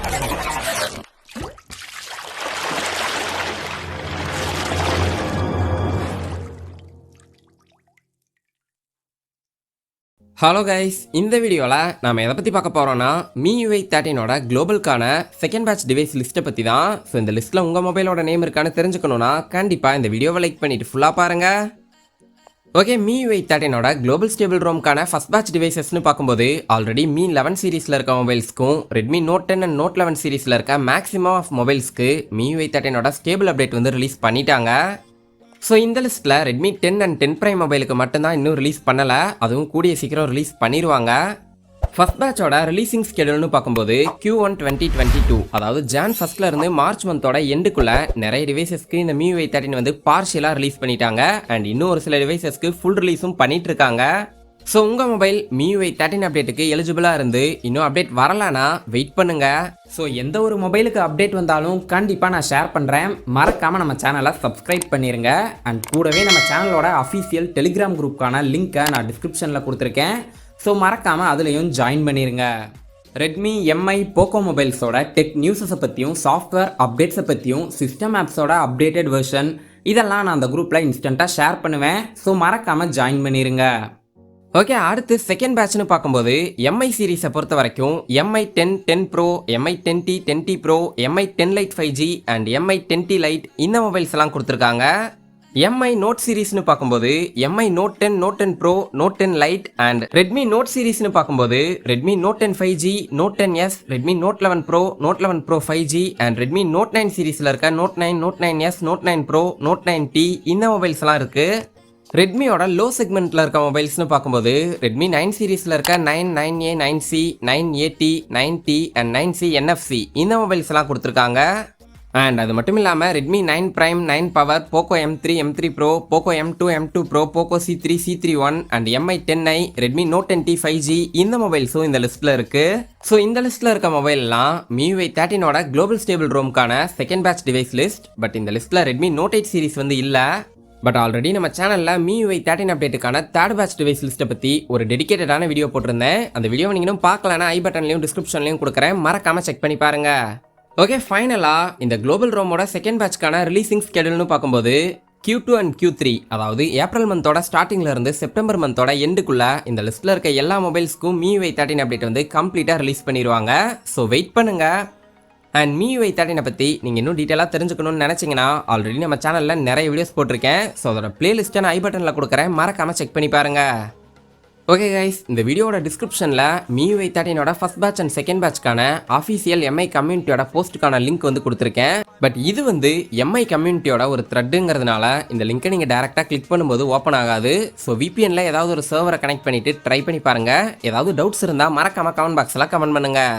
Hello guys, இந்த வீடியோவில் நாம் எதை பற்றி பார்க்க போகிறோன்னா Miui 13ஓட குளோபலுக்கான செகண்ட் பேட்ச் டிவைஸ் லிஸ்ட்டை பற்றி தான். ஸோ இந்த லிஸ்ட்டில் உங்கள் மொபைலோட நேம் இருக்கான்னு தெரிஞ்சுக்கணுன்னா கண்டிப்பாக இந்த வீடியோவை லைக் பண்ணிவிட்டு ஃபுல்லாக பாருங்கள். ஓகே, Miui 13ஓட குளோபல் ஸ்டேபிள் ரோம்க்கான ஃபஸ்ட் பேட்ச் டிவைசஸ்னு பார்க்கும்போது ஆல்ரெடி Mi 11 சீரீஸில் இருக்க மொபைல்ஸ்க்கும் Redmi Note 10 அண்ட் Note 11 சீரீஸில் இருக்க மேக்ஸிமம் ஆஃப் மொபைல்ஸ்க்கு Miui 13ஓட ஸ்டேபிள் அப்டேட் வந்து ரிலீஸ் பண்ணிட்டாங்க. ஸோ இந்த லிஸ்ட்டில் Redmi 10 அண்ட் 10 Prime மொபைலுக்கு மட்டும்தான் இன்னும் ரிலீஸ் பண்ணலை, அதுவும் கூடிய சீக்கிரம் ரிலீஸ் பண்ணிடுவாங்க. ஃபர்ஸ்ட் பேட்சோட ரிலீசிங் ஸ்கெடியூல்னு பார்க்கும்போது Q1 2022, அதாவது ஜான் ஃபர்ஸ்ட்ல இருந்து மார்ச் மந்தோட எண்டுக்குள்ள நிறைய டிவைசஸ்க்கு இந்த Miui 13 வந்து பார்ஷியலாக ரிலீஸ் பண்ணிட்டாங்க. அண்ட் இன்னும் ஒரு சில டிவைசஸ்க்கு ஃபுல் ரிலீஸும் பண்ணிட்டு இருக்காங்க. ஸோ உங்கள் மொபைல் Miui 13 அப்டேட்டுக்கு எலிஜிபிளாக இருந்து இன்னும் அப்டேட் வரலான்னா வெயிட் பண்ணுங்க. ஸோ எந்த ஒரு மொபைலுக்கு அப்டேட் வந்தாலும் கண்டிப்பாக நான் ஷேர் பண்ணுறேன். மறக்காமல் நம்ம சேனலை சப்ஸ்கிரைப் பண்ணிடுங்க. அண்ட் கூடவே நம்ம சேனலோட அஃபீஷியல் டெலிகிராம் குரூப்புக்கான லிங்க்கை நான் டிஸ்கிரிப்ஷனில் கொடுத்துருக்கேன். ஸோ மறக்காமல் அதுலேயும் ஜாயின் பண்ணிடுங்க. Redmi MI POCO மொபைல்ஸோட டெக் நியூஸஸை பற்றியும் சாஃப்ட்வேர் அப்டேட்ஸை பற்றியும் சிஸ்டம் ஆப்ஸோட அப்டேட்டட் வெர்ஷன் இதெல்லாம் நான் அந்த குரூப்பில் இன்ஸ்டண்ட்டாக ஷேர் பண்ணுவேன். ஸோ மறக்காமல் ஜாயின் பண்ணிடுங்க. ஓகே, அடுத்து செகண்ட் பேட்ச்னு பார்க்கும்போது MI சீரீஸை பொறுத்த வரைக்கும் MI 10, 10 Pro, MI 10T, 10T Pro, MI 10 Lite 5G and MI 10T Lite இந்த மொபைல்ஸ் எல்லாம் கொடுத்துருக்காங்க. MI Note சீரீஸ்னு பார்க்கும்போது MI Note 10, Note 10 Pro, Note 10 Lite and Redmi Note சீரீஸ்னு பார்க்கும்போது Redmi Note 10 5G, Note 10s, Redmi Note 11 Pro, Note 11 Pro 5G and Redmi Note 9 சீரீஸில் இருக்க Note 9, Note 9s, Note 9 Pro, Note 9T இந்த mobiles எல்லாம் இருக்கு. ரெட்மியோட low செக்மெண்ட்டில் இருக்க மொபைல்ஸ்னு பார்க்கும்போது Redmi 9 சீரீஸில் இருக்க 9, 9A, 9C, 9AT, 9T and 9C NFC இந்த மொபைல்ஸ் எல்லாம் கொடுத்துருக்காங்க. அண்ட் அது மட்டும் இல்லாமல் Redmi 9 Prime, 9 Power, POCO M3, M3 Pro, POCO M2, M2 Pro, POCO C3, C3 and MI 10i, Redmi Note 10T 5G இந்த மொபைல்ஸும் இந்த லிஸ்ட்டில் இருக்குது. ஸோ இந்த லிஸ்ட்டில் இருக்க மொபைல்லாம் Miui 13ஓட குளோபல் ஸ்டேபிள் ரோம்க்கான second batch device list. But இந்த லிஸ்ட்டில் Redmi Note 8 சீரீஸ் வந்து இல்லை. பட் ஆல்ரெடி நம்ம சேனலில் Miui 13 அப்டேட்டுக்கான தேர்ட் பேட்ச் டிவைஸ் லிஸ்ட்டை பற்றி ஒரு டெடிகேட்டடான வீடியோ போட்டிருந்தேன். அந்த வீடியோ நீங்களும் பார்க்கலன்னா ஐ பட்டன்லையும் டிஸ்கிரிப்ஷன்லையும் கொடுக்குறேன், மறக்காமல் செக் பண்ணி பாருங்க. ஓகே, ஃபைனலாக இந்த குளோபல் ரோமோட செகண்ட் பேட்ச்க்கான ரிலீசிங் ஸ்கெடியூல்னு பார்க்கும்போது Q2 அண்ட் Q3, அதாவது ஏப்ரல் மந்தோட ஸ்டார்டிங்ல இருந்து செப்டம்பர் மந்தோட எண்டுக்குள்ள இந்த லிஸ்ட்டில் இருக்க எல்லா மொபைல்ஸ்க்கும் Miui 13 அப்டேட் வந்து கம்ப்ளீட்டாக ரிலீஸ் பண்ணிடுவாங்க. ஸோ வெயிட் பண்ணுங்க. அண்ட் Miui 13 பற்றி நீங்கள் இன்னும் டீட்டெயிலாக தெரிஞ்சுக்கணும்னு நினச்சிங்கன்னா ஆல்ரெடி நம்ம சேனலில் நிறைய வீடியோஸ் போட்டிருக்கேன். ஸோ அதோட பிளேலிஸ்ட்டை நான் ஐ பட்டனில் கொடுக்குறேன், மறக்காமல் செக் பண்ணி பாருங்கள். ஓகே கைஸ், இந்த வீடியோட டிஸ்கிரிப்ஷனில் Miui 13ஓட ஃபஸ்ட் பேட்ச் அண்ட் செகண்ட் பேட்ச்க்கான அஃபீஷியல் MI கம்யூனிட்டியோட போஸ்ட்டுக்கான லிங்க் வந்து கொடுத்துருக்கேன். பட் இது வந்து MI கம்யூனிட்டியோட ஒரு த்ரெட்டுங்கிறதுனால இந்த லிங்கை நீங்கள் டேரெக்டாக கிளிக் பண்ணும்போது ஓப்பன் ஆகாது. ஸோ VPNல ஏதாவது ஒரு சர்வரை கனெக்ட் பண்ணிவிட்டு ட்ரை பண்ணி பாருங்கள். ஏதாவது டவுட்ஸ் இருந்தால் மறக்காமல் கமெண்ட் பாக்ஸில் கமெண்ட் பண்ணுங்கள்.